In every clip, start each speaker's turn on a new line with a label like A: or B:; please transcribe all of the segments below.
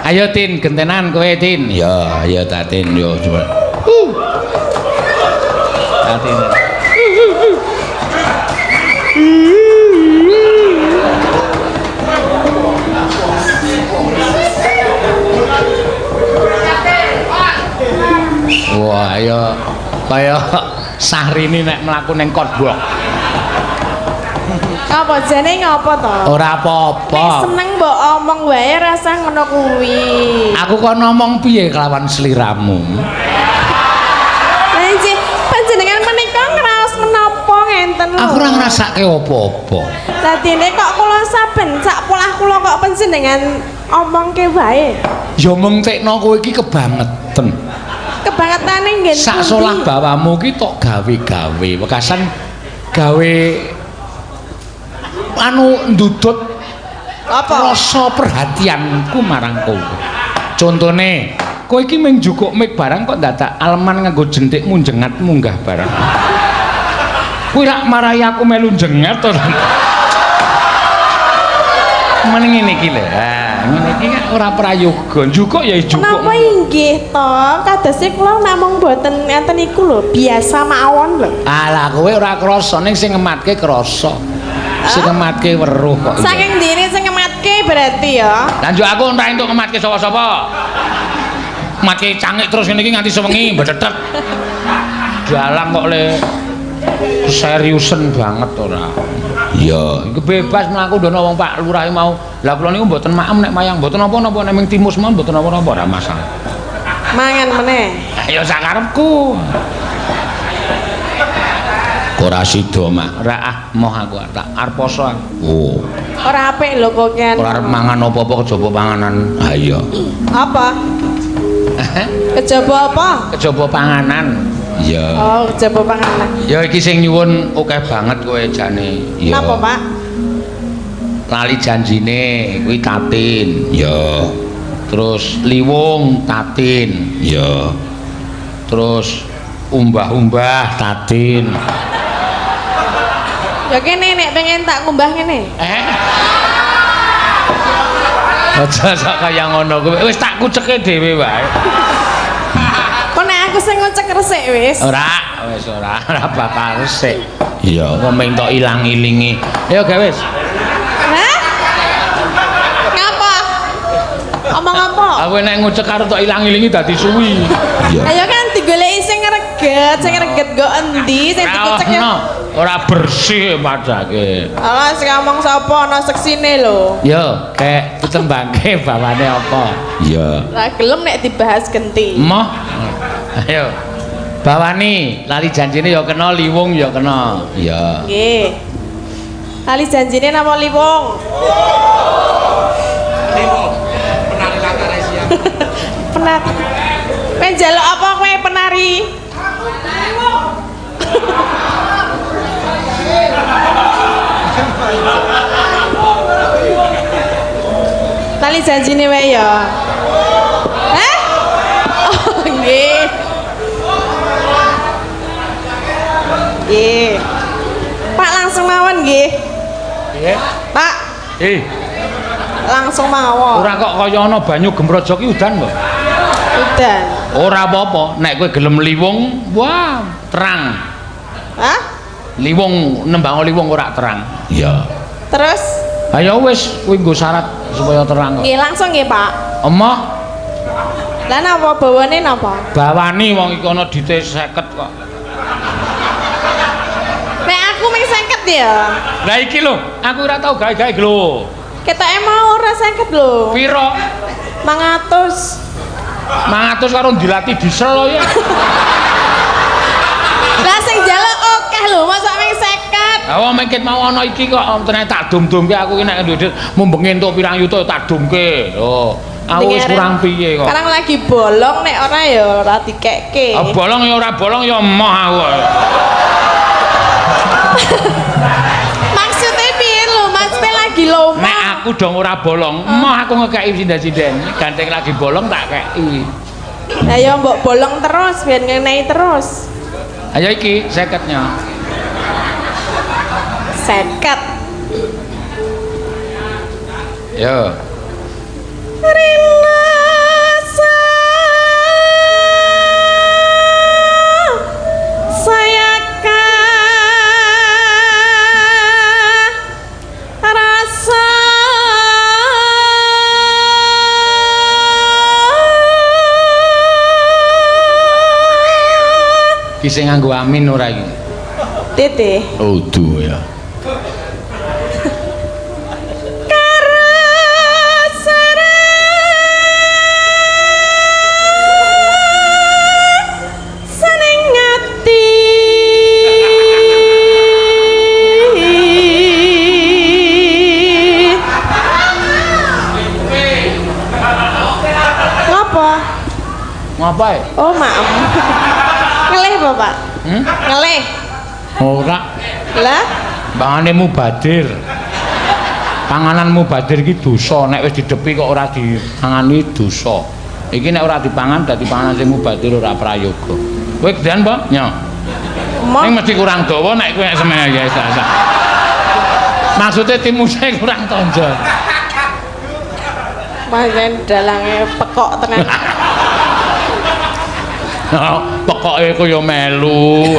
A: Ayo Tin, gentenan kowe Tin. Ya, ayo ta Tin yo coba. Tin. Wah, ayo kaya Syahrini nek mlaku ning kotbok.
B: Apa jane ngopo to?
A: Ora apa-apa.
B: Seneng mbok omong wae rasa ngono kuwi.
A: Aku kok ngomong piye kelawan sliramu?
B: Lah iki panjenengan menika ngraos menapa ngenten lho.
A: Aku ora ngrasake apa-apa.
B: Dadine kok kula saben sak polah kula kok panjenengan omongke wae.
A: Ya mengtekno kowe iki kebangetan.
B: Kebangetane ngen.
A: Sak solah bawamu ki tok gawe-gawe, wekasan gawe anu ndudut
B: Apa?
A: rasa perhatianku marang kowe. Contone, kowe iki mung njukuk mik barang kok dadak aleman nganggo jentikmu jengat munggah barang. Kowe rak marahi aku melu jengat to. Meneng ngene iki lho. Ha, ngene iki kan ora prayoga. Njukuk ya njukuk.
B: Napa inggih to? Kadose kula namung boten ngenten iku lho, biasa mawon lho.
A: Alah kowe ora krasa ning sing ngematke krasa. Sing ngematke weruh kok.
B: Saking diri sing ngematke berarti ya.
A: Lah njuk aku ora entuk ngematke sapa-sapa. Ngematke cangik terus ngene iki nganti sewengi mbetetet. Dalang kok le seriusen banget ora. Iya, iku bebas mlaku ndono wong Pak Lurah mau. Lah kula niku mboten maem nek mayang mboten napa-napa nek ming timus mawon mboten napa-napa ora masalah.
B: Mangan meneh.
A: Ya sakarepku. Ora sida mak. Ora ah moh aku tak arep poso aku. Oh.
B: Ora apik lho kok kan.
A: Ora arep mangan apa-apa kejaba panganan. Ha iya.
B: Apa? Kejaba apa?
A: Kejaba panganan. Iya.
B: Oh, kejaba panganan.
A: Ya iki sing nyuwun akeh banget kowe jane. Iya.
B: Napa, Pak?
A: Lali janjine kuwi tatin. Ya. Terus liwung tatin. Ya. Terus umbah-umbah tatin.
B: Ya kene nek pengen tak ngumbah ngene.
A: Aja sak kaya ngono kowe wis tak kuceke dhewe wae.
B: Kok nek aku sing ngocek resik wis.
A: Wis ora bakal resik. Iya, kok meng tok ilang-ilingi. Ayo gawe wis.
B: Hah? Ngapa? Omong apa?
A: Aku nek ngucek karo tok ilang-ilingi dadi suwi. Iya.
B: Ayo kan digoleki sing reget go endi sing dikucek ya.
A: Ora bersih padake.
B: Alah sing ngomong sapa ana seksine lho.
A: Yo, kek ditembangke bawane apa? Iya.
B: Lah gelem nek dibahas genti.
A: Moh. Ayo. Bawani, lali janjine ya kena, liwung ya kena. Iya.
B: Nggih. Lali janjine napa liwung?
A: Liwung. Penari Lataresia.
B: Penari. Kowe njaluk apa kowe penari? Tali janjine wae ya. Hah? Oh, nggih. Nggih. Pak langsung mawon nggih.
A: Nggih.
B: Pak, langsung mawon.
A: Ora kok kaya ana banyu gemrojo ki udan kok.
B: Udan.
A: Ora apa-apa, nek kowe gelem liwung, wah, terang.
B: Hah?
A: Liwung nembang liwung ora terang. Iya.
B: Terus?
A: Ayo wis kuwi nggo syarat supaya terang kok.
B: Nggih, langsung nggih, Pak.
A: Emoh.
B: Lah napa bawane napa?
A: Bawani wong iki ana dite 50 kok.
B: Nek aku mung 50 ya.
A: Lah iki lho, aku ora tau gawe-gawe lho.
B: Ketoke mau ora 50 lho.
A: Piro?
B: 500.
A: 500 karo dilatih diesel lho ya.
B: Lah sing njaluk akeh lho, mosok mung 50.
A: Lah wong mengket mau ana iki kok ternyata tak dum-dumke aku iki nek duit mumpung entuk pirang yuta tak dumke. Lho, aku wis kurang piye kok.
B: Sekarang lagi bolong nek ora ya ora dikekke.
A: Ah bolong ya ora bolong ya emoh aku.
B: Maksudnya piye lho? Maksudnya lagi lomba.
A: Nek aku dong ora bolong, emoh aku ngekeki sinden-sinden. Ganteng lagi bolong tak keki.
B: Lah ya mbok bolong terus biar ngenai terus.
A: Ayo iki 50-nya.
B: 50.
A: Yo.
B: Rela
A: Isih nganggo amin ora iki?
B: Tete.
A: Udu ya.
B: Ngapain? Oh, maaf. Ngelih, Bapak. Ngelih.
A: Ora.
B: Lah,
A: Pangane mubadir. Panganan mubadir iki dosa, nek wis didepi kok ora dipangani dosa. Iki nek ora dipangan dadi panganan sing mubadir ora prayoga. Kowe gedean apa? Nyo. Ning mesti kurang dawa nek kowe nek semene ya sak. Maksudnya timusnya kurang tonjol.
B: Pancen dalange pekok tenan.
A: Pokoke kaya melu.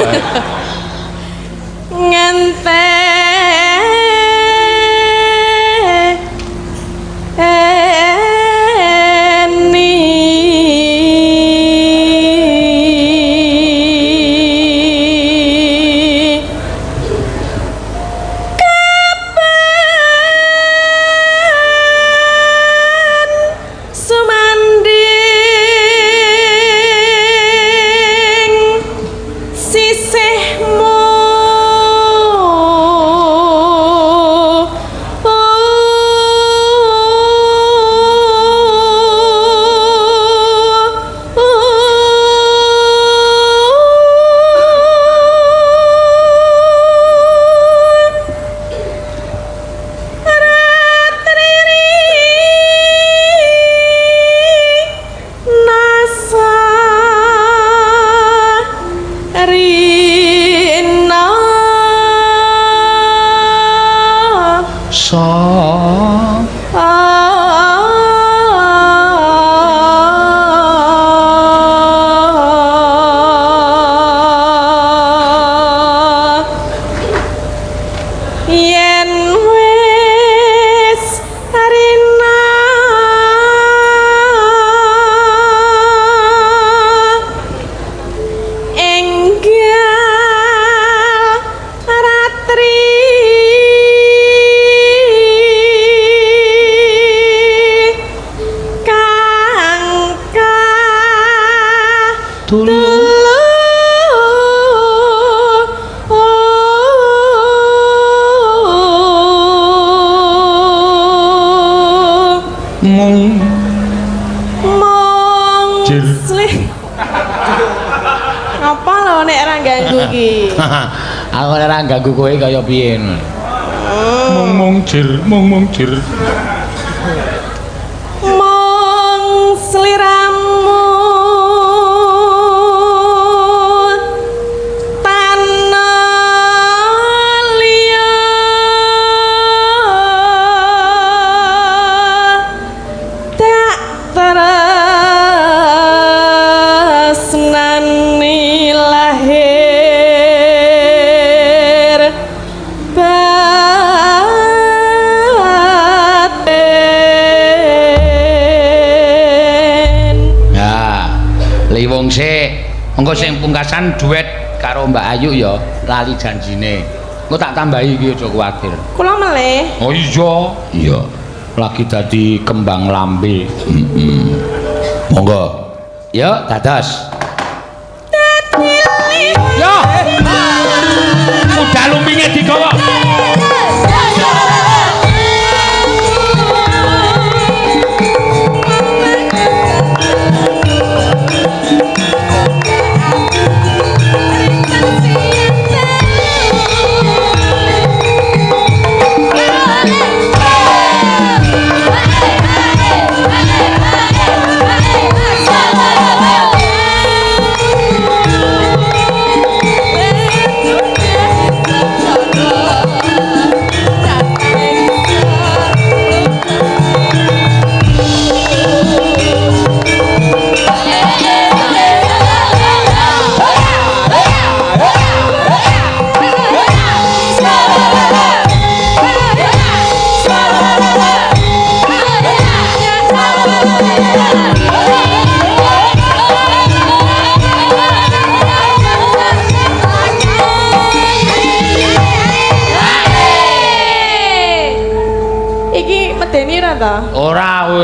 B: Ngapa lho nek ora ganggu iki?
A: Aku nek ora ganggu kowe kaya piye? Mung jir. Mung
B: sliramu
A: engko sing pungkasan duet karo Mbak Ayu ya lali janjine. Engko tak tambahi iki aja kuwatir.
B: Kula meleh.
A: Oh iya. Lagi dadi kembang lambe. Monggo. Ya, dados. Yo. Udah lumpinge digawa.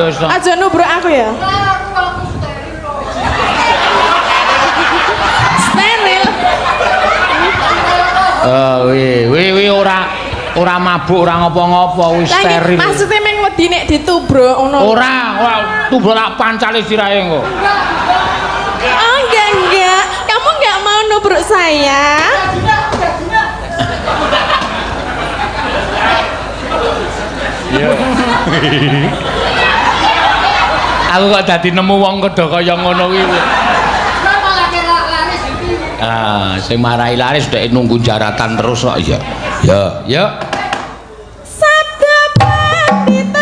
A: wis to.
B: Aja nubruk aku ya. Steril.
A: Wi ora mabuk, ora ngopo-ngopo, wis steril.
B: Maksudnya meng wedi nek ditubruk ngono.
A: Ora, wah, tubruk tak pancali sirahe kok.
B: Oh, enggak. Kamu enggak mau nubruk saya?
A: Iya. Aku kok dadi nemu wong kodho kaya ngono kuwi. Ah, sing marahi laris dhek nunggu jaratan terus kok ya. Ya.
B: Sabda pandita.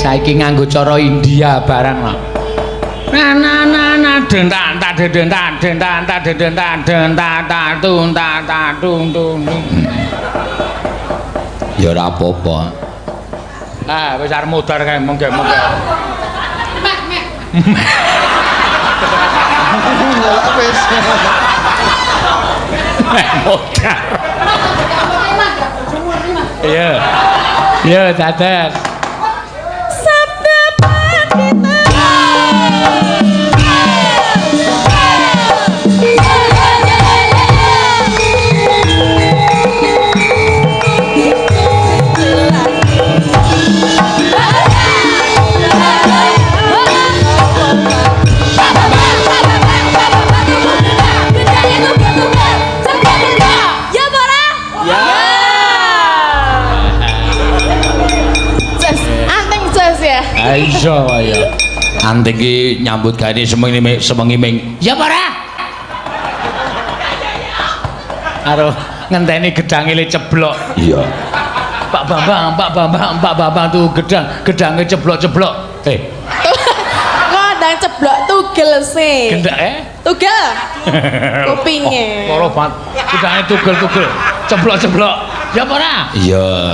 A: Saiki nganggo cara India barang kok. Na dentak tak dentak dentak tak dentak dentak tak tung tak tung tung. Ya ora apa-apa. Ah, wis arep modar kae mengke. Wis. Modar. Iya. Iya, dadas.
B: Sabda pandita. Ya, Bara?
A: Ya.
B: Ces, anteng ces ya.
A: Iso ya. Anteng ki nyambut gawe semengi ming. Ya para. Karo ngenteni gedange le ceblok. Iya. Pak Bambang tuh gedange ceblok-ceblok.
B: Kok ndang ceblok tugel sih.
A: Gendake?
B: Tugel. Kupinge.
A: Loro banget. Gedange tugel-tugel. Ceblok-ceblok. Ya para? Iya.